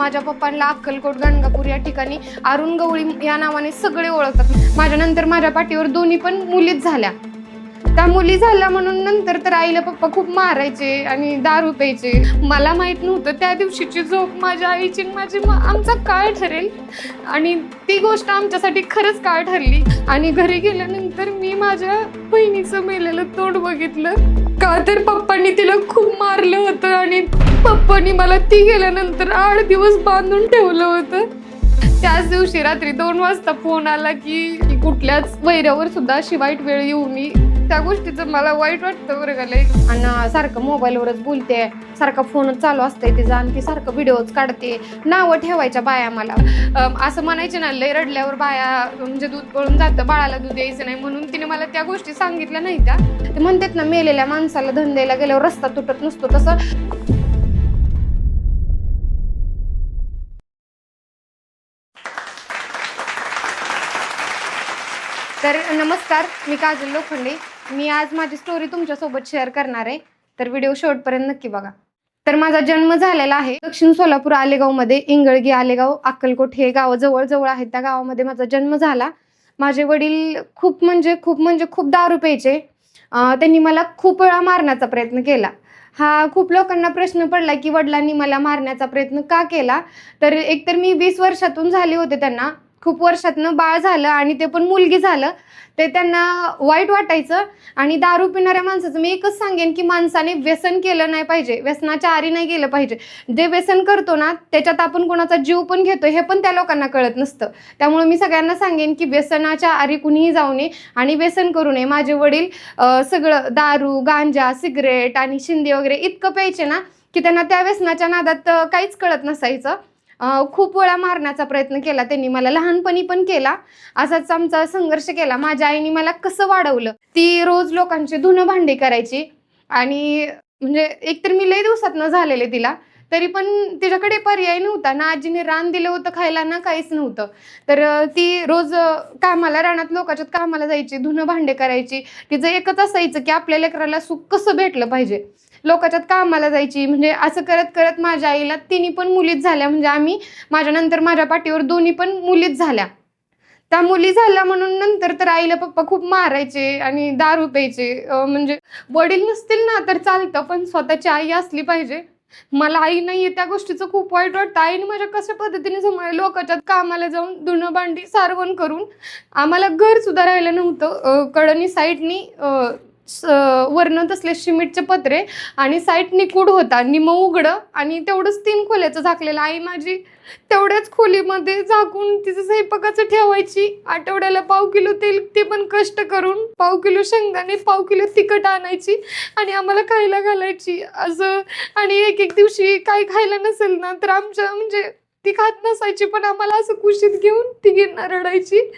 माझ्या पप्पांना अक्कलकोट गाणगापूर या ठिकाणी अरुण गवळी या नावाने सगळे ओळखतात। माझ्यानंतर माझ्या पाठीवर दोन्ही पण मुलीच झाल्या। त्या मुली झाल्या म्हणून नंतर तर आईला पप्पा खूप मारायचे आणि दारू प्यायचे। मला माहित नव्हतं त्या दिवशीची झोप माझ्या आईची माझी आमचा काळ ठरेल आणि ती गोष्ट आमच्यासाठी खरंच काळ ठरली। आणि घरी गेल्यानंतर मी माझ्या बहिणीचं मेलेलं तोंड बघितलं, का तर पप्पांनी तिला खूप मारलं होतं आणि पप्पांनी मला ती गेल्यानंतर 8 दिवस बांधून ठेवलं होतं। त्याच दिवशी रात्री 2 वाजता फोन आला की कुठल्याच वैऱ्यावर सुद्धा अशी वाईट वेळ येऊ नये। त्या गोष्टीचं मला वाईट वाटतं बरं का लय। आणि सारखं मोबाईलवरच बोलते, सारखा फोनच चालू असतंय तिचा आणि ती सारखं व्हिडिओज काढते, नावं ठेवायच्या बाया मला। असं म्हणायचे ना लय रडल्यावर बाया म्हणजे दूध पळून जातं, बाळाला दूध द्यायचं नाही म्हणून तिने मला त्या गोष्टी सांगितल्या नाही त्या। ते म्हणतात ना मेलेल्या माणसाला धन द्यायला गेल्यावर रस्ता तुटत नसतो, तसं तर नमस्कार, मी काजल लोखंडे। मी आज माझी स्टोरी तुमच्यासोबत शेअर करणार आहे, तर व्हिडिओ शेवटपर्यंत नक्की बघा। तर माझा जन्म झालेला आहे दक्षिण सोलापूर आलेगावमध्ये। इंगळगी आलेगाव अक्कलकोट हे गाव जवळ जवळ आहेत, त्या गावामध्ये माझा जन्म झाला। माझे वडील खूप खूप दारू प्यायचे। त्यांनी मला खूप वेळा मारण्याचा प्रयत्न केला। हा खूप लोकांना प्रश्न पडला की वडिलांनी मला मारण्याचा प्रयत्न का केला। तर एकतर मी 20 वर्षातून झाले होते, त्यांना खूप वर्षातनं बाळ झालं आणि ते पण मुलगी झालं, ते त्यांना वाईट वाटायचं। आणि दारू पिणाऱ्या माणसाचं मी एकच सांगेन की माणसाने व्यसन केलं नाही पाहिजे, व्यसनाच्या आहारी नाही गेलं पाहिजे। जे व्यसन करतो ना त्याच्यात आपण कोणाचा जीव पण घेतो हे पण त्या लोकांना कळत नसतं। त्यामुळे मी सगळ्यांना सांगेन की व्यसनाच्या आहारी कुणीही जाऊ नये आणि व्यसन करू नये। माझे वडील सगळं दारू, गांजा, सिगरेट आणि शिंदे वगैरे इतकं प्यायचे ना की त्यांना त्या व्यसनाच्या नादात काहीच कळत नसायचं। खूप वेळा मारण्याचा प्रयत्न केला त्यांनी, मला लहानपणी पण केला। असाच आमचा संघर्ष केला। माझ्या आईने मला कसं वाढवलं, ती रोज लोकांचे धुणं भांडी करायची आणि म्हणजे एकतर मी लय दिवसात झालेले तिला, तरी पण तिच्याकडे पर्याय नव्हता ना। आजीने रान दिलं होतं खायला ना काहीच नव्हतं, तर ती रोज कामाला रानात लोकांच्यात कामाला जायची, धुणं भांडे करायची। तिचं एकच असायचं की आपल्या लेकराला सुख कसं भेटलं पाहिजे, लोकांच्यात कामाला जायची। म्हणजे असं करत करत माझ्या आईला तिन्ही पण मुलीच झाल्या, म्हणजे माझ्यानंतर माझ्या पाठीवर दोन्ही पण मुलीच झाल्या। त्या मुली झाल्या म्हणून नंतर तर आईला पप्पा खूप मारायचे आणि दारू प्यायचे। म्हणजे वडील नसतील ना तर चालतं, पण स्वतःची आई असली पाहिजे। मला आई नाहीये त्या गोष्टीचं खूप वाईट वाटतं। आईने माझ्या कशा पद्धतीने सांभाळलं, लोकांच्यात कामाला जाऊन धुणं भांडी सारवण करून, आम्हाला घर सुद्धा राहिलं नव्हतं। कडनी साईडनी वरनं तसले सिमेंटचे पत्रे आणि साईडनी कूड होता, निमं उघडं आणि तेवढंच 3 खोल्याचं झाकलेलं। आई माझी तेवढ्याच खोलीमध्ये झाकून तिचं स्वयंपाकाचं ठेवायची। आठवड्याला पाव किलो तेल, ते पण कष्ट करून, पाव किलो शेंगदाणे, पाव किलो तिखट आणायची आणि आम्हाला खायला घालायची असं। आणि एक दिवशी काही खायला नसेल ना तर आमच्या म्हणजे ती खात नसायची, पण आम्हाला असं कुशीत घेऊन तिघींना रडायची।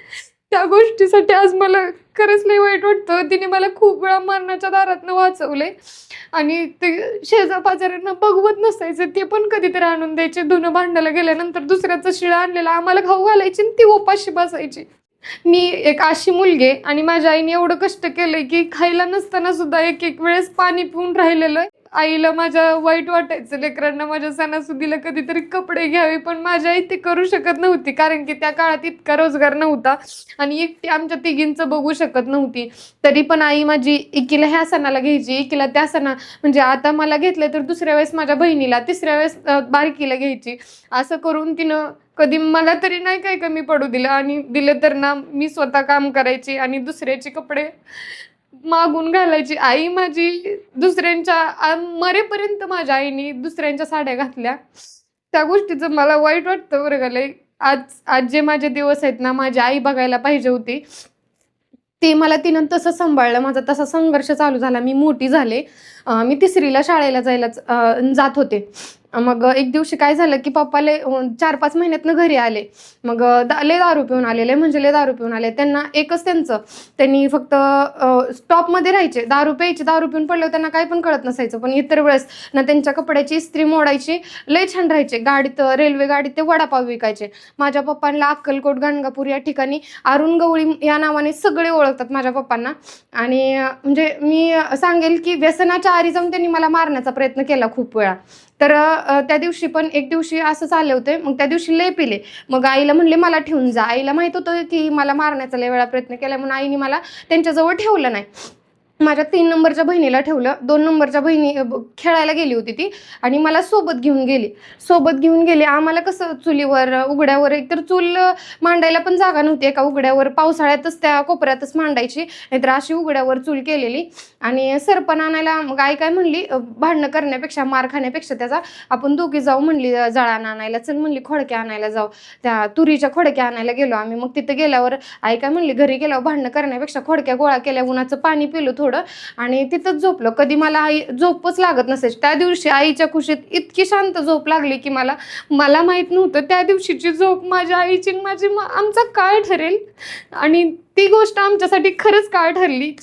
त्या गोष्टीसाठी आज मला खरंच लय वाईट वाटतं। तिने मला खूप वेळा मरणाच्या दारातनं वाचवले आणि ते शेजापाजाऱ्यांना बघवत नसायचं, ते पण कधीतरी आणून द्यायचे। धुणं भांडायला गेल्यानंतर दुसऱ्याचं शिळा आणलेला आम्हाला खाऊ घालायची आणि ती उपाशी बसायची। मी एक अशी मुलगी आहे आणि माझ्या आईने एवढं कष्ट केलंय की खायला नसताना सुद्धा एक वेळेस पाणी पिऊन राहिलेलं आहे। आईला माझ्या वाईट वाटायचं, लेकरांना माझ्या सणासुदीला कधीतरी कपडे घ्यावे, पण माझी आई ते करू शकत नव्हती, कारण की त्या काळात इतका रोजगार नव्हता आणि एकटी आमच्या तिघींचं बघू शकत नव्हती। तरी पण आई माझी एकीला ह्या सणाला घ्यायची, एकीला त्या सणा, म्हणजे आता मला घेतलं तर दुसऱ्या वेळेस माझ्या बहिणीला, तिसऱ्या वेळेस बारकीला घ्यायची। असं करून तिनं कधी मला तरी नाही काही कमी पडू दिलं, आणि दिले तर ना मी स्वतः काम करायची आणि दुसऱ्याचे कपडे मागून घालायची। आई माझी दुसऱ्यांच्या मरेपर्यंत माझ्या आईने दुसऱ्यांच्या साड्या घातल्या। त्या गोष्टीचं मला वाईट वाटतं बरं का लय। आज जे माझे दिवस आहेत ना, माझी आई बघायला पाहिजे होती, ते मला तिनं तसं सांभाळलं। माझा तसा संघर्ष चालू झाला, मी मोठी झाले। मी 3रीला शाळेला जात होते। मग एक दिवशी काय झालं की पप्पा 4-5 महिन्यातनं घरी आले। मग लय दारू पिऊन आलेले, म्हणजे लय दारू पिऊन आले। त्यांना एकच त्यांनी फक्त स्टॉपमध्ये राहायचे, दारू प्यायचे, दारू पिऊन पडल्यावर त्यांना काही पण कळत नसायचं। पण इतर वेळेस ना त्यांच्या कपड्याची इस्त्री मोडायची, लय छान राहायचे। गाडीत, रेल्वे गाडीत ते वडापाव विकायचे। माझ्या पप्पांना अक्कलकोट गाणगापूर या ठिकाणी अरुण गवळी या नावाने सगळे ओळखतात माझ्या पप्पांना। आणि म्हणजे मी सांगेल की व्यसनाच्या आहारी जाऊन त्यांनी मला मारण्याचा प्रयत्न केला खूप वेळा। तर त्या दिवशी पण एक दिवशी असंच आले होते. मग त्या दिवशी लय पिले. मग आईला म्हणले मला ठेवून जा. आईला माहित होतं की मला मारण्याचा लय वेळा प्रयत्न केला, म्हणून आईने मला त्यांच्याजवळ ठेवलं नाही. माझ्या 3 नंबरच्या बहिणीला ठेवलं. 2 नंबरच्या बहिणी खेळायला गेली होती ती आणि मला सोबत घेऊन गेली. आम्हाला कसं चुलीवर उघड्यावर एकतर चूल मांडायला पण जागा नव्हती. एका उघड्यावर पावसाळ्यातच त्या कोपऱ्यातच मांडायची, नाहीतर अशी उघड्यावर चूल केलेली. आणि सरपण आणायला मग आई काय म्हणली, भांडणं करण्यापेक्षा मार खाण्यापेक्षा त्याचा आपण दोघी जाऊ म्हणली जळान आणायला. चल म्हणली खोडक्या आणायला जाऊ. त्या तुरीच्या खोडक्या आणायला गेलो आम्ही. मग तिथं गेल्यावर आई काय म्हणली, घरी गेल्यावर भांडणं करण्यापेक्षा खोडक्या गोळा केल्या, उन्हाचं पाणी पिलं थोडं आणि तिथंच झोपलं. कधी मला आई झोपच लागत नसायची. त्या दिवशी आईच्या खुशीत इतकी शांत झोप लागली की मला माहित नव्हतं त्या दिवशीची झोप माझ्या आईची आमचा काय ठरेल. आणि ती गोष्ट आमच्यासाठी खरंच काय ठरली.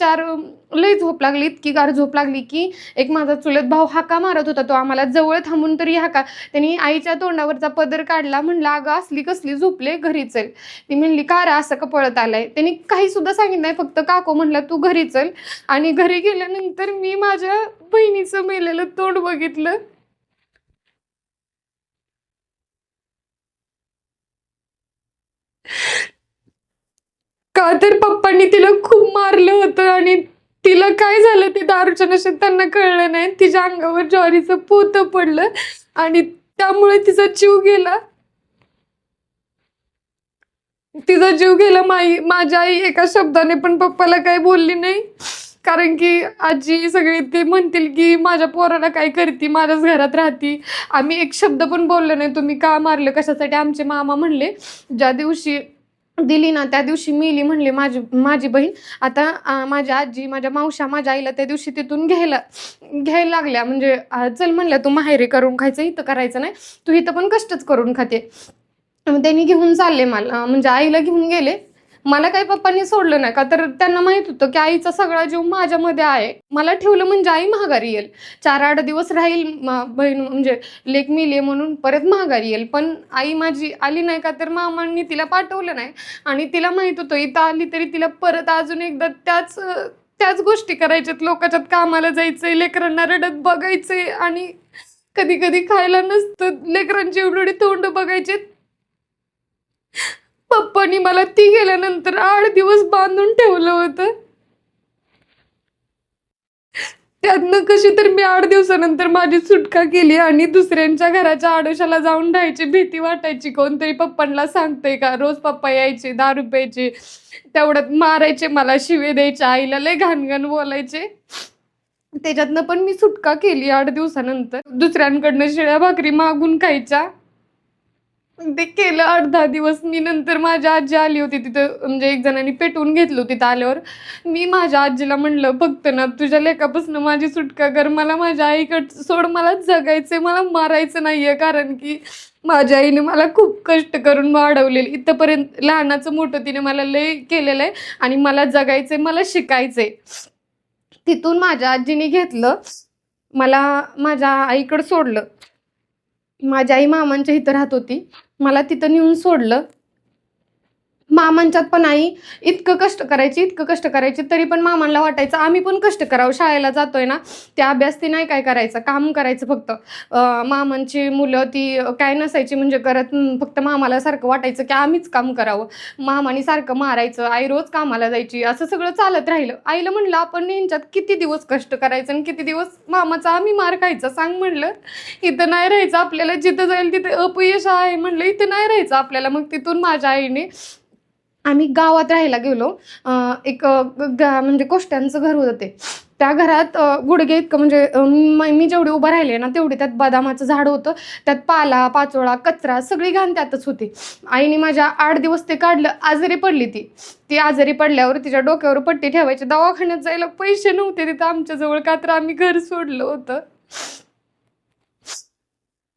लय झोप लागली, इतकी गार झोप लागली की एक माझा चुलत भाऊ हाका मारत होता. तो आम्हाला जवळ थांबून तरी त्यांनी आईच्या तोंडावरचा पदर काढला. म्हणला अगं असली कसली झोपले, घरी चल. ती म्हणली का रे असं का पळत आलाय. त्यांनी काही सुद्धा सांगितलं नाही, फक्त काको म्हणला तू घरी चल. आणि घरी गेल्यानंतर मी माझ्या बहिणीचं मेलेलं तोंड बघितलं. का तर पप्पांनी तिला खूप मारलं होतं आणि तिला काय झालं ते दारूच्या नशेत त्यांना कळलं नाही. तिच्या अंगावर ज्वारीचं पोतं पडलं आणि त्यामुळे तिचा जीव गेला. माझ्या आई एका शब्दाने पण पप्पाला काही बोलली नाही, कारण की आजी सगळे ते म्हणतील की माझ्या पोराला काय करती, माझ्याच घरात राहती. आम्ही एक शब्द पण बोललो नाही, तुम्ही का मारलं कशासाठी. आमचे मामा म्हणले ज्या दिवशी दिली ना त्या दिवशी मेली म्हणले माझी बहीण. आता माझी आजी माझ्या मावशा माझ्या आईला त्या दिवशी तिथून घ्यायला लागल्या. म्हणजे चल म्हणल्या तू माहेरी करून खायचं, इथं करायचं नाही, तू इथं पण कष्टच करून खाते. त्यांनी घेऊन चालले मला, म्हणजे आईला घेऊन गेले. मला काही पप्पांनी सोडलं नाही, का तर त्यांना माहित होतं की आईचा सगळा जीव माझ्यामध्ये आहे. मला ठेवलं म्हणजे आई महागारी येईल, 4-8 दिवस राहील बहीण म्हणजे लेक मिले म्हणून परत महागारी येईल. पण आई माझी आली नाही, का तर मामांनी तिला पाठवलं नाही. आणि तिला माहित होतं इथं आली तरी तिला परत अजून एकदा त्याच गोष्टी करायच्यात. लोकांच्यात कामाला जायचंय, लेकरांना रडत बघायचंय आणि कधी कधी खायला नसतं, लेकरांची एवढी तोंड बघायचे. पप्पांनी मला ती गेल्यानंतर 8 दिवस बांधून ठेवलं होतं. त्यातनं कशी तर मी 8 दिवसानंतर माझी सुटका केली आणि दुसऱ्यांच्या घराच्या आडोशाला जाऊन राहायची भीती वाटायची. कोणतरी पप्पांना सांगतंय का. रोज पप्पा यायचे, दारू प्यायचे, तेवढ्यात मारायचे मला, शिवे द्यायचे, आईला लय घाणघाण बोलायचे. त्याच्यातनं पण मी सुटका केली 8 दिवसानंतर. दुसऱ्यांकडनं शिळ्या भाकरी मागून खायच्या. ते केलं 8-10 दिवस. मी नंतर माझी आजी आली होती तिथं, म्हणजे एक जणांनी पेटवून घेतलं तिथं आल्यावर. मी माझ्या आजीला म्हणलं फक्त ना तुझ्या लेकापासून माझी सुटका कर, मला माझ्या आईकडं सोड, मला जगायचंय, मला मारायचं नाहीये. कारण की माझ्या आईने मला खूप कष्ट करून वाढवलेलं, इथंपर्यंत लहानाचं मोठं तिने मला लय केलेलं आहे आणि मला जगायचंय, मला शिकायचंय. तिथून माझ्या आजीने घेतलं मला, माझ्या आईकडं सोडलं. माझी आई मामांच्या इथं राहत होती, मला तिथं नेऊन सोडलं. मामांच्यात पण आई इतकं कष्ट करायची, तरी पण मामांना वाटायचं आम्ही पण कष्ट करावं. शाळेला जातोय ना, त्या अभ्यास ती नाही काय करायचं, काम करायचं फक्त. मामांची मुलं ती काय नसायची म्हणजे करत, फक्त मामाला सारखं वाटायचं की आम्हीच काम करावं. मामानी सारखं मारायचं, आई रोज कामाला जायची, असं सगळं चालत राहिलं. आईला म्हणलं आपण यांच्यात किती दिवस कष्ट करायचं आणि किती दिवस मामाचा आम्ही मार खायचा, सांग म्हणलं. इथं नाही राहायचं आपल्याला, जिथं जाईल तिथे अपयश आहे म्हणलं, इथं नाही राहायचं आपल्याला. मग तिथून माझ्या आईने आम्ही गावात राहायला गेलो. एक म्हणजे कोष्ट्यांचं घर होतं ते. त्या घरात गुडघे इतकं म्हणजे मी जेवढी उभं राहिले ना तेवढी त्यात बदामाचं झाड होतं. त्यात पाला पाचोळा कचरा सगळी घाण त्यातच होती. आईने माझ्या 8 दिवस ते काढलं. आजारी पडली ती आजारी पडल्यावर तिच्या डोक्यावर पट्टी ठेवायची. दवाखान्यात जायला पैसे नव्हते तिथं आमच्याजवळ, का तर आम्ही घर सोडलं होतं.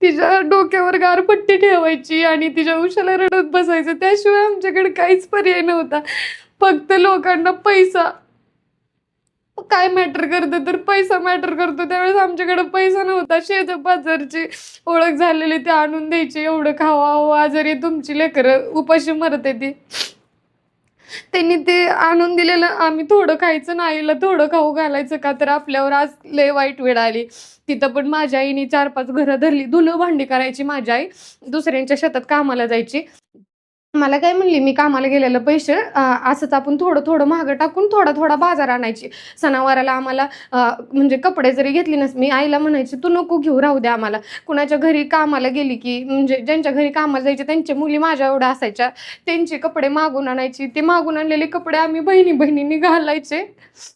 तिच्या डोक्यावर गारपट्टी ठेवायची आणि तिच्या उशाला रडत बसायचं. त्याशिवाय आमच्याकडे काहीच पर्याय नव्हता. फक्त लोकांना पैसा काय मॅटर करतं, तर पैसा मॅटर करतो. त्यावेळेस आमच्याकडे पैसा नव्हता. शेजापाजारची ओळख झालेली ते आणून द्यायचे, एवढं खावा, आजारी तुमची लेकरं उपाशी मरते ती. त्यांनी ते आणून दिलेलं आम्ही थोडं खायचं, नाहीला थोडं खाऊ घालायचं का, तर आपल्यावर आज लय वाईट वेळ आली. तिथं पण माझ्या आईने 4-5 घरं धरली. धुणं भांडी करायची माझी आई, दुसऱ्यांच्या शेतात कामाला जायची. मला काय म्हणली, मी कामाला गेलेलं पैसे असंच आपण थोडं थोडं मागं टाकून थोडा थोडा बाजार आणायची. सणावाराला आम्हाला म्हणजे कपडे जरी घेतली नस, मी आईला म्हणायची तू नको घेऊ, राहू द्या आम्हाला. कुणाच्या घरी कामाला गेली की, म्हणजे ज्यांच्या घरी कामाला जायचे त्यांच्या मुली माझ्या एवढ्या असायच्या, त्यांचे कपडे मागून आणायची. ते मागून आणलेले कपडे आम्ही बहिणी बहिणींनी घालायचे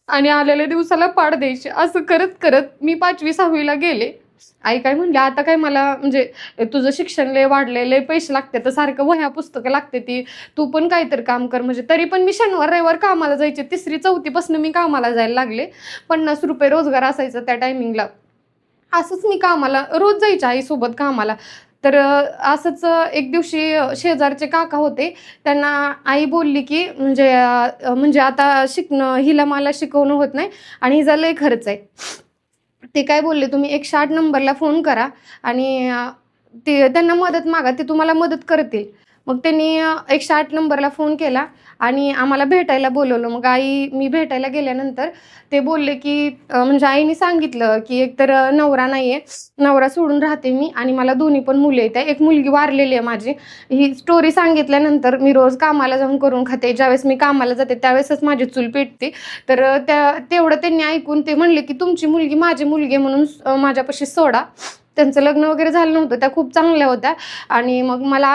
आणि आलेल्या दिवसाला पाड द्यायचे. असं करत करत मी 5वी-6वीला गेले. आई काय म्हणली, आता काय मला म्हणजे तुझं शिक्षण लय वाढलंय, लय पैसे लागते, तर सारखं वह्या पुस्तकं लागते ती, तू पण काहीतरी काम कर. म्हणजे तरी पण मी शनिवार रविवार कामाला जायचे. 3री-4थी पासून मी कामाला जायला लागले. 50 रुपये रोजगार असायचं त्या टायमिंगला. असंच मी कामाला रोज जायचे आईसोबत कामाला. तर असंच एक दिवशी शेजारचे काका होते, त्यांना आई बोलली की म्हणजे आता शिकणं, हिला मला शिकवणं होत नाही आणि हिचा लय खर्च आहे. ते काय बोलले, तुम्ही 108 नंबरला फोन करा आणि ते त्यांना मदत मागा, ते तुम्हाला मदत करतील. मग त्यांनी 108 नंबरला फोन केला आणि आम्हाला भेटायला बोलवलं. मग मी भेटायला गेल्यानंतर ते बोलले की म्हणजे आईने सांगितलं की एकतर नवरा नाही आहे, नवरा सोडून राहते मी आणि मला दोन्ही पण मुली आहेत. एक मुलगी वारलेली आहे माझी. ही स्टोरी सांगितल्यानंतर मी रोज कामाला जाऊन करून खाते. ज्यावेळेस मी कामाला जाते त्यावेळेसच माझी चूल पेटते. तर तेवढं त्यांनी ऐकून ते म्हणले की तुमची मुलगी माझी मुलगी आहे म्हणून माझ्यापाशी सोडा. त्यांचं लग्न वगैरे झालं नव्हतं, त्या खूप चांगल्या होत्या. आणि मग मला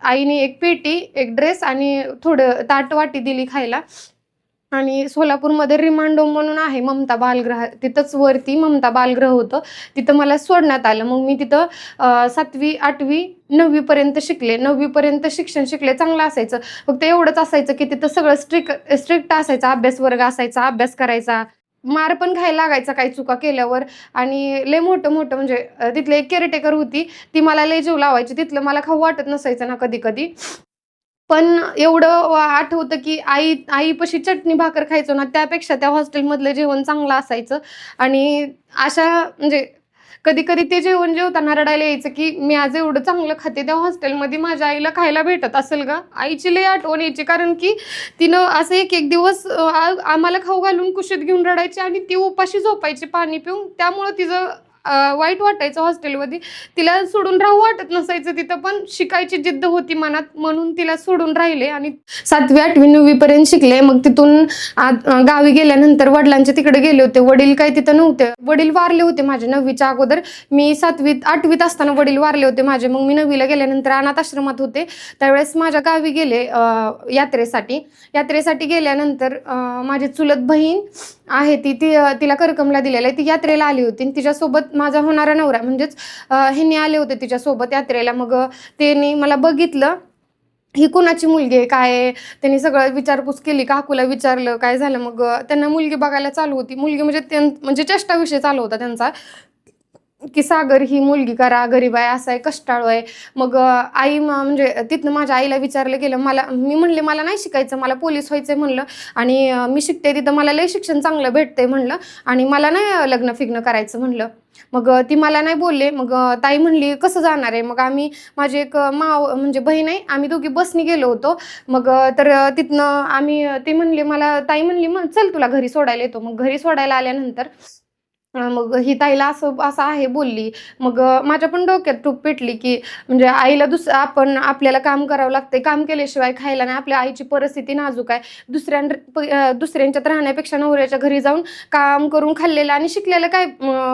आईने एक पेटी, एक ड्रेस आणि थोडं ताटवाटी दिली खायला. आणि सोलापूरमध्ये रिमांडो म्हणून आहे ममता बालगृह, तिथंच वरती ममता बालगृह होतं, तिथं मला सोडण्यात आलं. मग मी तिथं 7वी, 8वी, 9वी पर्यंत शिकले. 9वी पर्यंत शिक्षण शिकले, चांगलं असायचं. फक्त एवढंच असायचं की तिथं सगळं स्ट्रिक्ट असायचं. अभ्यास वर्ग असायचा, अभ्यास करायचा, मार पण खायला लागायचा काही चुका केल्यावर. आणि लय मोठं मोठं म्हणजे तिथले एक केअरटेकर होती, ती मला लय जीव लावायची. तिथलं मला खाऊ वाटत नसायचं ना कधी कधी. पण एवढं आठवतं की आईपाशी चटणी भाकर खायचो ना, त्यापेक्षा त्या हॉस्टेलमधलं जेवण चांगलं असायचं. आणि अशा म्हणजे कधी कधी ते जेवण जेवताना रडायला यायचं की मी आज एवढं चांगलं खाते, त्या हॉस्टेलमध्ये माझ्या आईला खायला भेटत असेल का. आईची लय आठवण यायची, कारण की तिनं असं एक एक दिवस आम्हाला खाऊ घालून कुशीत घेऊन रडायची आणि ती उपाशी झोपायची पाणी पिऊन. त्यामुळं तिचं वाईट वाटायचं हॉस्टेलमध्ये. तिला सोडून राहू वाटत नसायचं तिथं, पण शिकायची जिद्द होती मनात म्हणून तिला सोडून राहिले. आणि 7वी, 8वी, 9वी पर्यंत शिकले. मग तिथून गावी गेल्यानंतर वडिलांच्या तिकडे गेले होते. वडील काय तिथं नव्हते, वडील वारले होते माझे 9वीच्या अगोदर. मी 7वीत 8वीत असताना वडील वारले होते माझे. मग मी 9वीला गेल्यानंतर अनाथ आश्रमात होते. त्यावेळेस माझ्या गावी गेले यात्रेसाठी गेल्यानंतर माझी चुलत बहीण आहे तिला करकमला दिलेला आहे, ती यात्रेला आली होती. आणि तिच्यासोबत माझा होणारा नवरा म्हणजेच ह्यांनी आले होते तिच्यासोबत यात्रेला. मग त्यांनी मला बघितलं, ही कुणाची मुलगी आहे काय आहे, त्यांनी सगळं विचारपूस केली, काकूला विचारलं काय झालं. मग त्यांना मुलगी बघायला चालू होती. मुलगी म्हणजे चेष्टा विषय चालू होता त्यांचा की सागर ही मुलगी करा, गरीब आहे, असं आहे, कष्टाळू आहे. मग आई म्हणजे तिथनं माझ्या आईला विचारलं गेलं. मी म्हणले मला नाही शिकायचं, मला पोलीस व्हायचंय म्हणलं. आणि मी शिकते तिथं, मला लय शिक्षण चांगलं भेटतंय म्हणलं. आणि मला नाही लग्न फिग्न करायचं म्हणलं. मग ती मला नाही बोलले. मग ताई म्हणली कसं जाणार आहे. मग माझी एक म्हणजे बहीण आहे, आम्ही दोघी बसनी गेलो होतो. मग तर तिथनं ती म्हणली मला, ताई म्हणली मग चल तुला घरी सोडायला येतो. मग घरी सोडायला आल्यानंतर मग ही ताईला असं आहे बोलली. मग माझ्या पण डोक्यात टूप पेटली की म्हणजे आईला आपल्याला काम करावं लागतंय, काम केल्याशिवाय खायला नाही, आपल्या आईची परिस्थिती नाजूक आहे. दुसऱ्यांच्यात राहण्यापेक्षा नवऱ्याच्या घरी जाऊन काम करून खाल्लेलं आणि शिकलेलं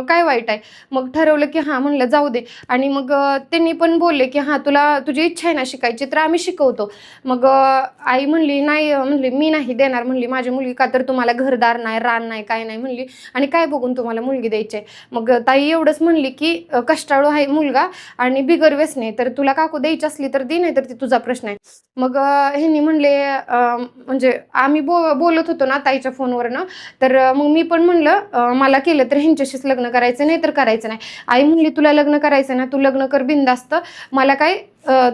काय वाईट आहे. मग ठरवलं की हां म्हणलं जाऊ दे. आणि मग त्यांनी पण बोलले की हां तुझी इच्छा आहे ना शिकायची, तर आम्ही शिकवतो. मग आई म्हणली नाही, म्हणली मी नाही देणार म्हणली माझी मुलगी, का तर तुम्हाला घरदार नाही, रान नाही, काय नाही म्हणली, आणि काय बघून तुम्हाला मुलगी द्यायची. मग ताई एवढंच म्हणली की कष्टाळू आहे मुलगा आणि बिगर व्यसनी, तर तुला काकू द्यायची असली तर दे, नाही तर ती तुझा प्रश्न आहे. मग ह्यांनी म्हणले म्हणजे आम्ही बोलत होतो ना ताईच्या फोनवरनं, तर मग मी पण म्हणलं मला केलं तर ह्यांच्याशीच लग्न करायचं, नाही तर करायचं नाही. आई म्हणली तुला लग्न करायचं ना, तू लग्न कर बिनधास्त, मला काय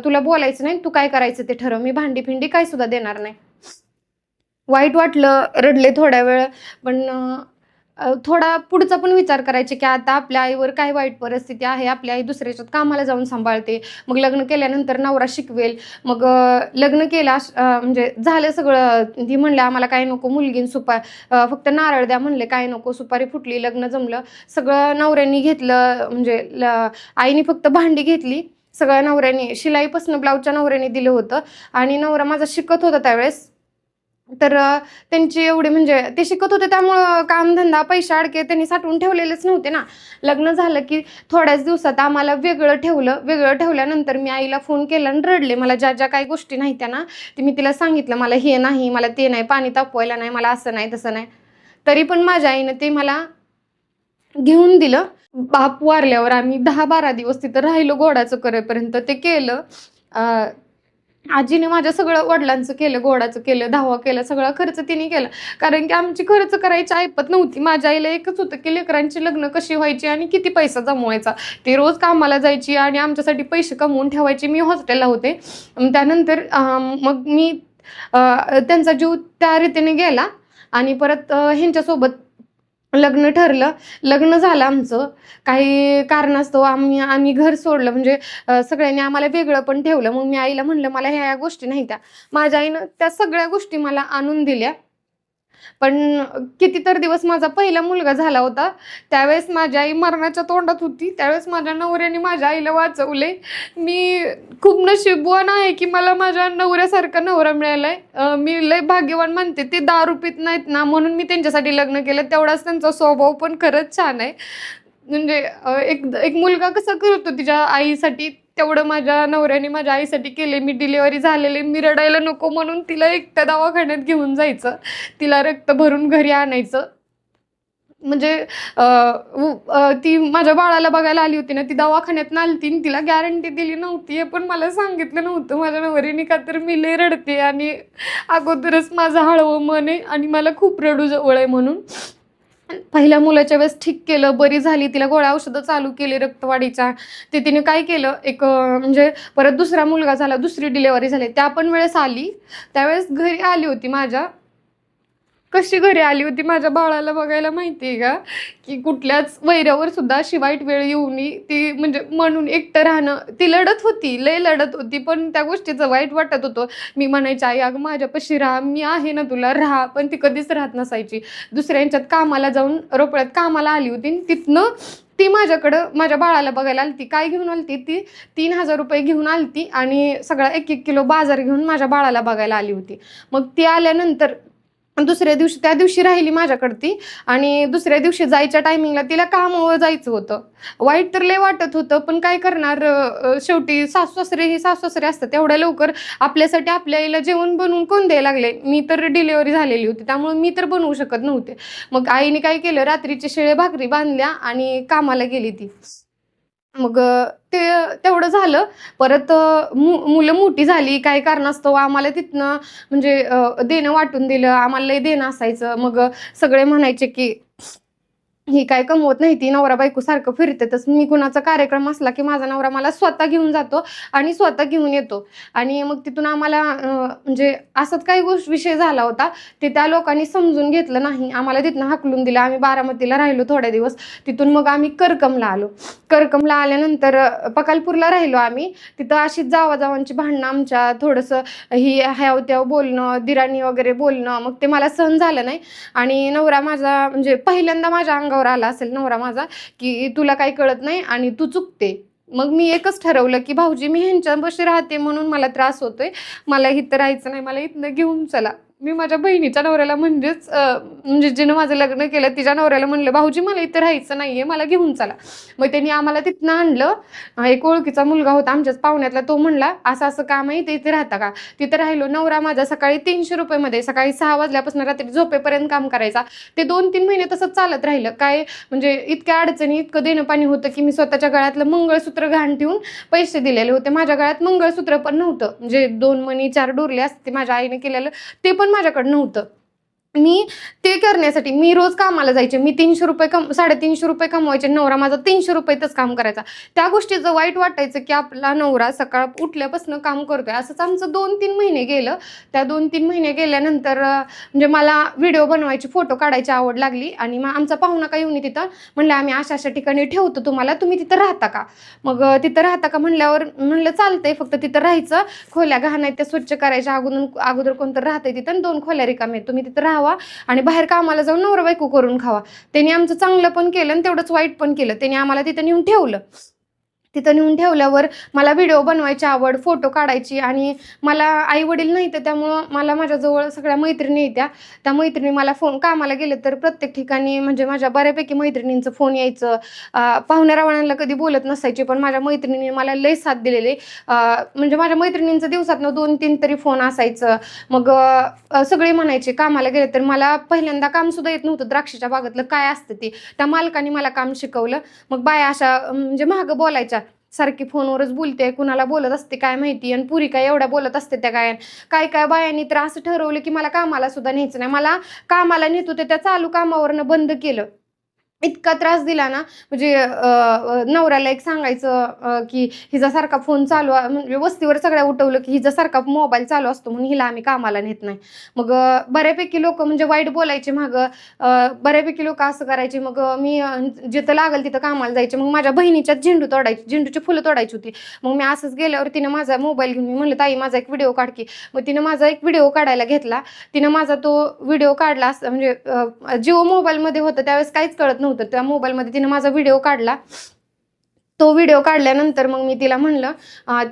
तुला बोलायचं नाही, तू काय करायचं ते ठरव, मी भांडी फिंडी काय सुद्धा देणार नाही. वाईट वाटलं, रडले थोड्या वेळ. पण थोडा पुढचा पण विचार करायचे की आता आपल्या आईवर काय वाईट परिस्थिती आहे, आपली आई दुसऱ्याच्यात कामाला जाऊन सांभाळते, मग लग्न केल्यानंतर नवरा शिकवेल, मग लग्न केलं म्हणजे झालं सगळं, ती म्हणले आम्हाला काय नको, मुलगीन फक्त नारळ द्या म्हणले, काय नको, सुपारी फुटली, लग्न जमलं, सगळं नवऱ्यांनी घेतलं, म्हणजे आईने फक्त भांडी घेतली, सगळ्या नवऱ्याने, शिलाईपासून ब्लाऊजच्या नवऱ्याने दिलं होतं. आणि नवरा माझा शिकत होता त्यावेळेस, तर त्यांची एवढी, म्हणजे ते शिकत होते त्यामुळं कामधंदा पैसे अडके त्यांनी साठवून ठेवलेलेच नव्हते ना. लग्न झालं की थोड्याच दिवसात आम्हाला वेगळं ठेवलं. वेगळं ठेवल्यानंतर मी आईला फोन केला आणि रडले. मला ज्या ज्या काही गोष्टी नाही त्या ना, ते मी तिला सांगितलं, मला हे नाही, मला ते नाही, पाणी तापवायला नाही, मला असं नाही तसं नाही. तरी पण माझ्या आईनं ते मला घेऊन दिलं. बाप वारल्यावर आम्ही 10-12 दिवस तिथं राहिलो गोडाचं करेपर्यंत. ते केलं. आजीने माझ्या सगळं वडिलांचं केलं, गोडाचं केलं, दहावा केलं, सगळा खर्च तिने केला. कारण की आमची खर्च करायची ऐपत नव्हती. माझ्या आईला एकच होतं की लेकरांची लग्न कशी व्हायची आणि किती पैसा जमवायचा. ती रोज कामाला जायची आणि आमच्यासाठी पैसे कमवून ठेवायची. मी हॉस्टेलला होते. त्यानंतर मग मी त्यांचा जीव त्या रीतीने गेला आणि परत ह्यांच्यासोबत लग्न ठरलं. लग्न झालं आमचं. काही कारणास्तव आम्ही घर सोडलं, म्हणजे सगळ्यांनी आम्हाला वेगळं पण ठेवलं. मग मी आईला म्हणलं मला ह्या गोष्टी नाही त्या. माझ्या आईनं त्या सगळ्या गोष्टी मला आणून दिल्या. पण कितीतर दिवस माझा पहिला मुलगा झाला होता, त्यावेळेस माझी आई मरणाच्या तोंडात होती. त्यावेळेस माझ्या नवऱ्याने माझ्या आईला वाचवले. मी खूप नशीबवान आहे की मला माझ्या नवऱ्यासारखा नवरा मिळालाय. मी लय भाग्यवान मानते. ते दारू पित नाहीत ना, म्हणून मी त्यांच्यासाठी लग्न केलं. तेवढाच त्यांचा स्वभाव पण खरंच छान आहे. म्हणजे एक मुलगा कसा करतो तिच्या आईसाठी, तेवढं माझ्या नवऱ्याने माझ्या आईसाठी केले. मी डिलिव्हरी झालेले, मी रडायला नको म्हणून तिला एकट्या दवाखान्यात घेऊन जायचं, तिला रक्त भरून घरी आणायचं. म्हणजे ती माझ्या बाळाला बघायला आली होती ना, ती दवाखान्यात आलती, तिला गॅरंटी दिली नव्हती. हे पण मला सांगितलं नव्हतं माझ्या नवऱ्याने, का तर मी लय रडते आणि अगोदरच माझं हळवं मन आहे आणि मला खूप रडू जवळ आहे म्हणून. पहिल्या मुलाच्या वेळेस ठीक केलं, बरी झाली, तिला गोळ्या औषधं चालू केली रक्तवाढीच्या. ते तिने काय केलं, म्हणजे परत दुसरा मुलगा झाला, दुसरी डिलेवरी झाली, त्या पण वेळेस आली. त्यावेळेस घरी आली होती माझ्या. कशी घरी आली होती माझ्या बाळाला बघायला माहिती आहे का, की कुठल्याच वैऱ्यावर सुद्धा अशी वाईट वेळ येऊ नये ती, म्हणजे म्हणून एकटं राहणं. ती लढत होती, लय लढत होती, पण त्या गोष्टीचं वाईट वाटत होतं. मी म्हणायची आई अगं माझ्यापाशी राहा, मी आहे ना तुला, राहा. पण ती कधीच राहत नसायची. दुसऱ्यांच्यात कामाला जाऊन रोपड्यात कामाला आली होती. तिथनं ती माझ्याकडं माझ्या बाळाला बघायला आलती. काय घेऊन आलती ती? 3,000 रुपये घेऊन आलती आणि सगळा 1-1 किलो बाजार घेऊन माझ्या बाळाला बघायला आली होती. मग ती आल्यानंतर दुसऱ्या दिवशी, त्या दिवशी राहिली माझ्याकडे ती, आणि दुसऱ्या दिवशी जायच्या टायमिंगला तिला कामावर जायचं होतं. वाईट तर लय वाटत होतं, पण काय करणार, शेवटी सासू सासरे असतात. एवढ्या लवकर आपल्यासाठी आपल्या आईला जेवण बनवून कोण द्यायला लागले? मी तर डिलिव्हरी झालेली होती, त्यामुळे मी तर बनवू शकत नव्हते. मग आईने काय केलं, रात्रीचे शिळे भाकरी बांधल्या आणि कामाला गेली ती. मग ते तेवढं झालं. परत मुलं मोठी झाली, काही कारणास्तव आम्हाला तिथनं, म्हणजे देणं वाटून दिलं. आम्हाला लय देणं असायचं. मग सगळे म्हणायचे की ही काय कमवत नाही, ती नवरा बायको सारखं फिरतेतच. मी कुणाचा कार्यक्रम असला की माझा नवरा मला स्वतः घेऊन जातो आणि स्वतः घेऊन येतो. आणि मग तिथून आम्हाला म्हणजे असंच काही विषय झाला होता, ते त्या लोकांनी समजून घेतलं नाही. आम्हाला तिथनं हाकलून दिलं. आम्ही बारामतीला राहिलो थोड्या दिवस. तिथून मग आम्ही करकमला आलो. करकमला आल्यानंतर पकालपूरला राहिलो आम्ही. तिथं अशीच जावाजावांची भांडणं, आमच्या थोडंसं ही ह्याव त्याव बोलणं, दिराणी वगैरे बोलणं, मग ते मला सहन झालं नाही. आणि नवरा माझा, म्हणजे पहिल्यांदा माझ्या अंगावर आला असेल नवरा माझा, की तुला काही कळत नाही आणि तू चुकते. मग मी एकच ठरवलं की भाऊजी मी ह्यांच्यापाशी राहते म्हणून मला त्रास होतोय, मला इथं राहायचं नाही, मला इथनं घेऊन चला. मी माझ्या बहिणीच्या नवऱ्याला, म्हणजे जिनं माझं लग्न केलं तिच्या नवऱ्याला म्हणलं भाऊजी मला इथं राहायचं नाहीये, मला घेऊन चला. मग त्यांनी आम्हाला तिथनं आणलं. एक ओळखीचा मुलगा होता आमच्याच पाहुण्यातला, तो म्हणला असं असं काम आहे, इथे राहता का? तिथं राहिलो. नवरा माझा सकाळी 300 रुपये सकाळी 6 वाजल्यापासून रात्री झोपेपर्यंत काम करायचा. ते 2-3 महिने तसंच चालत राहिलं. काय म्हणजे इतक्या अडचणी, इतकं देणं पाणी होतं की मी स्वतःच्या गळ्यातलं मंगळसूत्र घाण ठेवून पैसे दिलेले होते. माझ्या गळ्यात मंगळसूत्र पण नव्हतं, म्हणजे 2 मणी 4 डोरले असते माझ्या आईने केलेलं, ते पण माझ्याकडे नव्हतं. मी ते करण्यासाठी मी रोज कामाला जायचे. मी 300 रुपये 350 रुपये कमवायचे. नवरा माझा 300 रुपयातच काम करायचा. त्या गोष्टीचं वाईट वाटायचं की आपला नवरा सकाळ उठल्यापासून काम करतोय. असंच आमचं 2-3 महिने गेलं. त्या 2-3 महिने गेल्यानंतर म्हणजे मला व्हिडिओ बनवायची, फोटो काढायची आवड लागली आणि मग आमचा पाहुणा काय येऊन तिथं म्हणलं, आम्ही अशा अशा ठिकाणी ठेवतो तुम्हाला, तुम्ही तिथं राहता का? मग तिथं राहता का म्हणल्यावर म्हणलं चालतंय, फक्त तिथं राहायचं, खोल्या घाण आहेत त्या स्वच्छ करायच्या, अगोदर कोणतं राहतंय तिथं आणि 2 खोल्या रिकाम्या आहेत, तुम्ही तिथं राहावा आणि बाहेर कामाला जाऊन नवरा बायको करून खावा. त्यांनी आमचं चांगलं पण केलं आणि तेवढंच वाईट पण केलं. त्यांनी आम्हाला तिथं नेऊन ठेवलं. तिथं नेऊन ठेवल्यावर मला व्हिडिओ बनवायची आवड, फोटो काढायची आणि मला आई वडील नाही तर त्यामुळं मला माझ्याजवळ सगळ्या मैत्रिणी येत्या. त्या मैत्रिणी मला फोन, कामाला गेले तर प्रत्येक ठिकाणी म्हणजे माझ्या बऱ्यापैकी मैत्रिणींचं फोन यायचं. पाहुण्या रावणांना कधी बोलत नसायचे, पण माझ्या मैत्रिणींनी मला लय साथ दिलेले. म्हणजे माझ्या मैत्रिणींचं दिवसातनं 2-3 तरी फोन असायचं. मग सगळे म्हणायचे कामाला गेले तर. मला पहिल्यांदा कामसुद्धा येत नव्हतं, द्राक्षाच्या बागेतलं काय असतं ते. त्या मालकाने मला काम शिकवलं. मग बाया अशा म्हणजे मागं बोलायच्या, सारखी फोनवरच बोलते, कुणाला बोलत असते काय माहिती, आणि पुरी काय एवढ्या बोलत असते त्या काय काय बायांनी तर असं ठरवलं की मला कामाला सुद्धा न्यायचं नाही. मला कामाला नेत होते त्या चालू कामावरनं बंद केलं. इतका त्रास दिला ना, म्हणजे नवऱ्याला एक सांगायचं की हिच्यासारखा फोन चालू, म्हणजे वस्तीवर सगळ्या उठवलं की हिच्यासारखा मोबाईल चालू असतो म्हणून हिला आम्ही कामाला नेत नाही. मग बऱ्यापैकी लोक म्हणजे वाईट बोलायचे मागं, बऱ्यापैकी लोक असं करायचे. मग मी जिथं लागल तिथं कामाला जायचे. मग माझ्या बहिणीच्यात झेंडूची फुलं तोडायची होती. मग मी असंच गेल्यावर तिनं माझा मोबाईल घेऊन, मी म्हणलं ताई माझा एक व्हिडिओ काढ की. मग तिनं माझा एक व्हिडिओ काढायला घेतला. तिनं माझा तो व्हिडिओ काढला. म्हणजे जिओ मोबाईलमध्ये होतं त्यावेळेस काहीच कळत नव्हतं. त्या मोबाईलमध्ये तिनं माझा व्हिडिओ काढला. तो व्हिडिओ काढल्यानंतर मग मी तिला म्हणलं,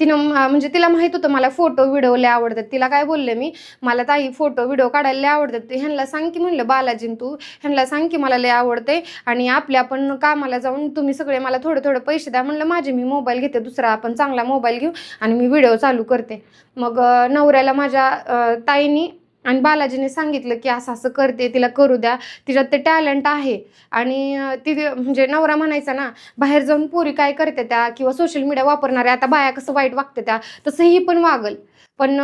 तिनं म्हणजे तिला माहित होतं मला फोटो व्हिडिओ लय आवडतात. तिला काय बोलले मी, मला ताई फोटो व्हिडिओ काढायला लय आवडतात, ह्यांना सांग की म्हणलं बालाजीन तू ह्यांना सांग की मला लय आवडते आणि आपल्या आपण कामाला जाऊन तुम्ही सगळे मला थोडे थोडे पैसे द्या. म्हणलं माझे मी मोबाईल घेते दुसरा, आपण चांगला मोबाईल घेऊ आणि मी व्हिडिओ चालू करते. मग नवऱ्याला माझ्या ताईनी आणि बालाजीने सांगितलं की असं असं करते, तिला करू द्या, तिच्यात ते टॅलेंट आहे. आणि ती म्हणजे नवरा म्हणायचा ना, बाहेर जाऊन पोरी काय करते त्या किंवा सोशल मीडिया वापरणारे आता बाया कसं वाईट वागते त्या, तसं ही पण वागल. पण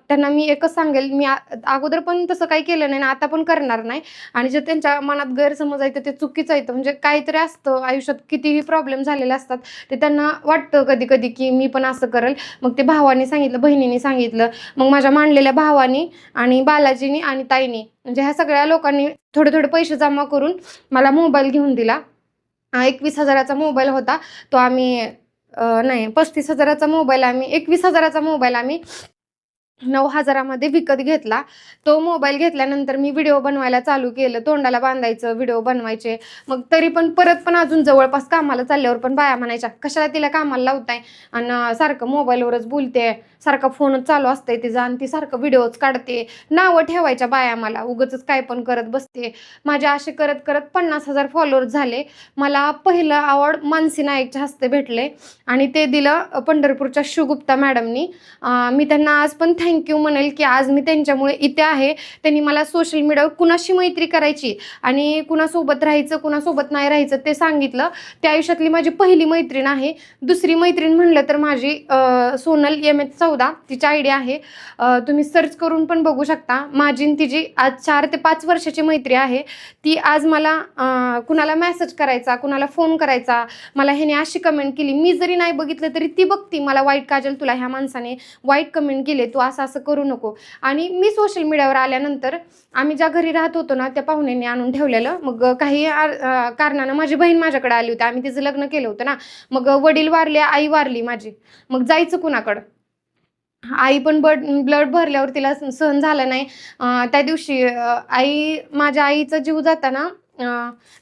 त्यांना मी एकच सांगेल, मी अगोदर पण तसं काही केलं नाही ना, आता पण करणार नाही. आणि जे त्यांच्या मनात गैरसमज आहे ते चुकीचं येतं. म्हणजे काहीतरी असतं आयुष्यात, कितीही प्रॉब्लेम झालेले असतात, ते त्यांना वाटतं कधी कधी की मी पण असं करेल. मग ते भावाने सांगितलं, बहिणीने सांगितलं, मग माझ्या मांडलेल्या भावानी आणि बालाजीनी आणि ताईनी म्हणजे ह्या सगळ्या लोकांनी थोडे थोडे पैसे जमा करून मला मोबाईल घेऊन दिला. 21,000चा मोबाईल होता तो आम्ही नाही 35,000चा मोबाईल आम्ही 21,000चा मोबाईल आम्ही 9,000मध्ये विकत घेतला. तो मोबाईल घेतल्यानंतर मी व्हिडिओ बनवायला चालू केलं. तोंडाला बांधायचं, व्हिडिओ बनवायचे. मग तरी पण परत पण अजून जवळपास कामाला चालल्यावर पण बाया म्हणायच्या, कशाला तिला कामाला लावताय आणि सारखं मोबाईलवरच बोलते, सारखं फोनच चालू असतंय तिचा आणि ती सारखं व्हिडिओच काढते. नावं ठेवायच्या बाया मला, उगाचच काय पण करत बसते. माझे असे करत करत 50,000 फॉलोअर्स झाले. मला पहिलं अवॉर्ड मानसी नाईकच्या हस्ते भेटले आणि ते दिलं पंढरपूरच्या शिवगुप्ता मॅडमनी. मी त्यांना आज पण थँक्यू म्हणेल की आज मी त्यांच्यामुळे इथे आहे. त्यांनी मला सोशल मीडियावर कुणाशी मैत्री करायची आणि कुणासोबत राहायचं कुणासोबत नाही राहायचं ते सांगितलं. त्या आयुष्यातली माझी पहिली मैत्रीण आहे. दुसरी मैत्रीण म्हणलं तर माझी सोनल MH14 तिची आयडी आहे. तुम्ही सर्च करून पण बघू शकता. माझी तिची आज 4 ते 5 वर्षाची मैत्री आहे. ती आज मला कुणाला मेसेज करायचा, कुणाला फोन करायचा, मला ह्याने अशी कमेंट केली, मी जरी नाही बघितलं तरी ती बघती मला, वाईट काजल तुला ह्या माणसाने वाईट कमेंट केले, तू असं असं करू नको. आणि मी सोशल मीडियावर आल्यानंतर आम्ही ज्या घरी राहत होतो ना त्या पाहुण्यांनी आणून ठेवलेलं. मग काही कारणानं माझी बहीण माझ्याकडे आली होती. आम्ही तिचं लग्न केलं होतं ना. मग वडील वारले, आई वारली माझी. मग जायचं कुणाकडं, आई पण ब्लड भरल्यावर तिला सहन झालं नाही. त्या दिवशी माझ्या आईचा जीव जाताना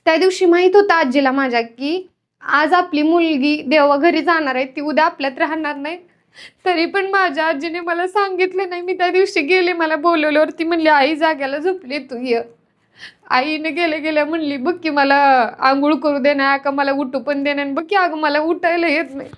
त्या दिवशी माहीत होतं आजीला माझ्या की आज आपली मुलगी देवा घरी जाणार आहे, ती उद्या आपल्यात राहणार नाही. तरी पण माझ्या आजीने मला सांगितलं नाही. मी त्या दिवशी गेले, मला बोलवल्यावर ती म्हणली आई जाग्याला झोपली तू ये. आईने गेल्या म्हणली बघ की मला आंघोळ करू देणार का, मला उठू पण देणार, बघ की अगं मला उठायला येत नाही.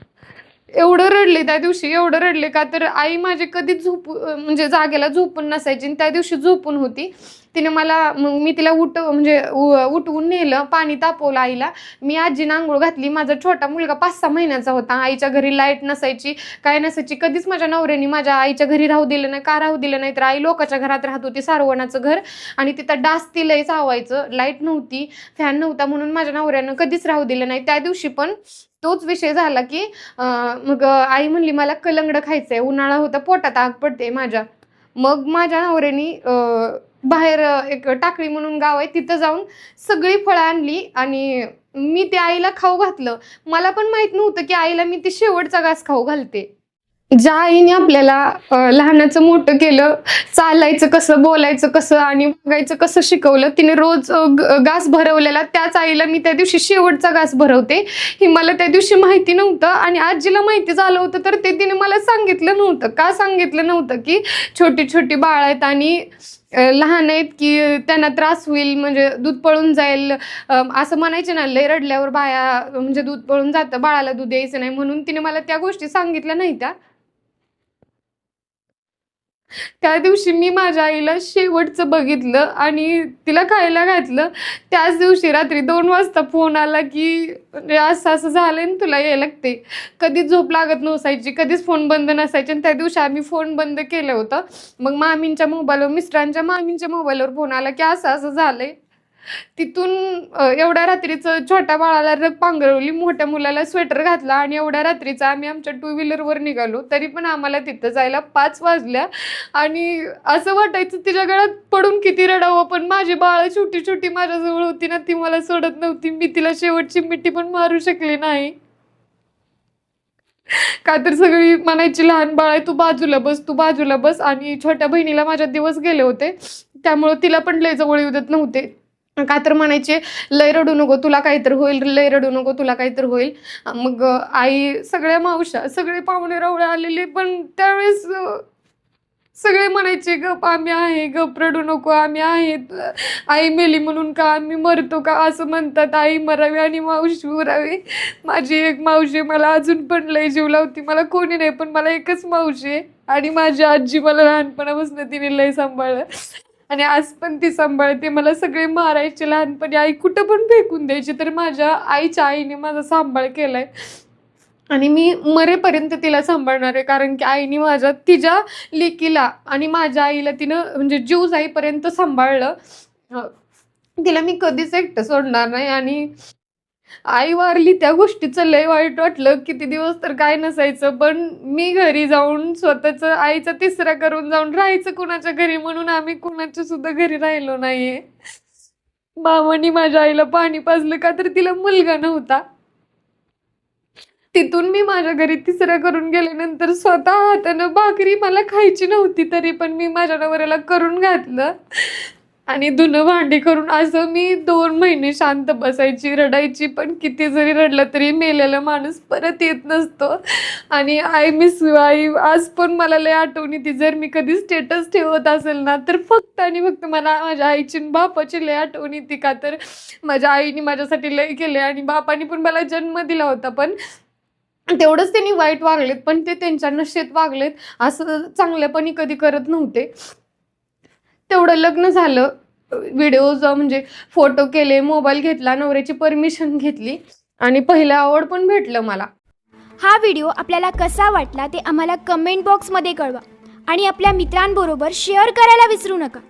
एवढं रडले त्या दिवशी, एवढं रडले का तर आई माझी कधीच म्हणजे जागेला झोपून नसायची आणि त्या दिवशी झोपून होती. तिने मला मग मी तिला उठवून नेलं, पाणी तापवलं आईला. मी आजीनं आंघोळ घातली. माझा छोटा मुलगा 5-6 महिन्याचा होता. आईच्या घरी लाईट नसायची, काय नसायची. कधीच माझ्या नवऱ्याने माझ्या आईच्या घरी राहू दिलं नाही. का राहू दिलं नाही तर आई लोकांच्या घरात राहत होती, सारवणाचं घर, आणि तिथं डास लय चावायचं. लाईट नव्हती, फॅन नव्हता, म्हणून माझ्या नवऱ्यानं कधीच राहू दिलं नाही. त्या दिवशी पण तोच विषय झाला की मग आई म्हणली मला कलंगडं खायचंय, उन्हाळा होता, पोटात आग पडते माझ्या. मग माझ्या नवऱ्यानी बाहेर एक टाकळी म्हणून गाव आहे, तिथं जाऊन सगळी फळं आणली आणि मी ते आईला खाऊ घातलं. मला पण माहित नव्हतं की आईला मी ती शेवटचा घास खाऊ घालते. ज्या आईने आपल्याला लहानाचं मोठं केलं, चालायचं कसं, बोलायचं कसं आणि वागायचं कसं शिकवलं, तिने रोज घास भरवलेला, त्याच आईला मी त्या दिवशी शेवटचा घास भरवते. ही मला त्या दिवशी माहिती नव्हतं आणि आजीला माहिती झालं होतं तर ते तिने मला सांगितलं नव्हतं. का सांगितलं नव्हतं की छोटी छोटी बाळ आहेत आणि लहान आहेत की त्यांना त्रास होईल, म्हणजे दूध पळून जाईल असं म्हणायचे ना, लय रडल्यावर बाया म्हणजे दूध पळून जातं, बाळाला दूध द्यायचं नाही, म्हणून तिने मला त्या गोष्टी सांगितल्या नाही. त्या दिवशी मी माझ्या आईला शेवटचं बघितलं आणि तिला खायला घातलं. त्याच दिवशी रात्री 2 वाजता फोन आला की म्हणजे असं असं झालंय ना, तुला यायला लागते. कधीच झोप लागत नसायची, कधीच फोन बंद नसायचे, आणि त्या दिवशी आम्ही फोन बंद केलं होतं. मग मामींच्या मोबाईलवर, मिस्टरांच्या मामींच्या मोबाईलवर फोन आला की असं असं झालंय. तिथून एवढ्या रात्रीचं छोट्या बाळाला रग पांघरवली, मोठ्या मुलाला स्वेटर घातला आणि एवढ्या रात्रीचं आम्ही आमच्या 2 व्हीलरवर निघालो. तरी पण आम्हाला तिथं जायला 5 वाजल्या आणि असं वाटायचं तिच्या गळ्यात पडून किती रडावं, पण माझी बाळं छोटी छोटी माझ्याजवळ होती ना, ती मला सोडत नव्हती. मी तिला शेवटची मिठी पण मारू शकले नाही. का तर सगळी म्हणायची लहान बाळ आहे, तू बाजूला बस, तू बाजूला बस. आणि छोट्या बहिणीला माझ्या दिवस गेले होते, त्यामुळं तिला पण लय जवळ येऊ देत नव्हते. का तर म्हणायचे लय रडू नको, तुला काहीतरी होईल, लय रडू नको, तुला काहीतरी होईल. मग आई, सगळ्या मावश्या, सगळे पाहुणे रावळे आलेले, पण त्यावेळेस सगळे म्हणायचे गप आम्ही आहे, गप रडू नको, आम्ही आहेत. आई मेली म्हणून का आम्ही मरतो का, असं म्हणतात. आई मरावी आणि मावशी उरावी. माझी एक मावशी मला अजून पण लय जीव लावती. मला कोणी नाही, पण मला एकच मावशी आहे आणि माझी आजी मला लहानपणापासून तिने लय सांभाळलं आणि आज पण ती सांभाळते. मला सगळे मारायचे लहानपणी, आई कुठं पण फेकून द्यायची, तर माझ्या आईच्या आईने माझा सांभाळ केलाय आणि मी मरेपर्यंत तिला सांभाळणार आहे. कारण की आईने माझ्या तिच्या लेकीला आणि माझ्या आईला तिनं म्हणजे जीव जाईपर्यंत सांभाळलं. तिला मी कधीच एकटं सोडणार नाही. आणि आई वारली त्या गोष्टीचं लय वाईट वाटलं. किती दिवस तर काय नसायचं, पण मी घरी जाऊन स्वतःचं आईचा तिसरा करून जाऊन राहायचं कुणाच्या घरी, म्हणून आम्ही कुणाच्या सुद्धा घरी राहिलो नाहीये. मामाने माझ्या आईला पाणी पाजलं का तर तिला मुलगा नव्हता. तिथून मी माझ्या घरी तिसरा करून गेल्यानंतर स्वतः हातानं भाकरी मला खायची नव्हती, तरी पण मी माझ्या नवऱ्याला करून घातलं आणि धुणं भांडी करून असं मी 2 महिने शांत बसायची, रडायची. पण किती जरी रडलं तरी मेलेला माणूस परत येत नसतो. आणि आय मिस यू आई आज पण मला लय आठवण येते. जर मी कधी स्टेटस ठेवत असेल ना, तर फक्त आणि फक्त मला माझ्या आईची आणि बापाची लय आठवण येते. का तर माझ्या आईने माझ्यासाठी लय केले आणि बापाने पण मला जन्म दिला होता, पण तेवढंच त्यांनी वाईट वागलेत, पण ते त्यांच्या नशेत वागलेत. असं चांगल्यापणी कधी करत नव्हते. तेवढं लग्न झालं, व्हिडिओज म्हणजे फोटो केले, मोबाईल घेतला, नवऱ्याची परमिशन घेतली आणि पहिलं आवड पण भेटलं मला. हा व्हिडिओ आपल्याला कसा वाटला ते आम्हाला कमेंट बॉक्समध्ये कळवा आणि आपल्या मित्रांबरोबर शेअर करायला विसरू नका.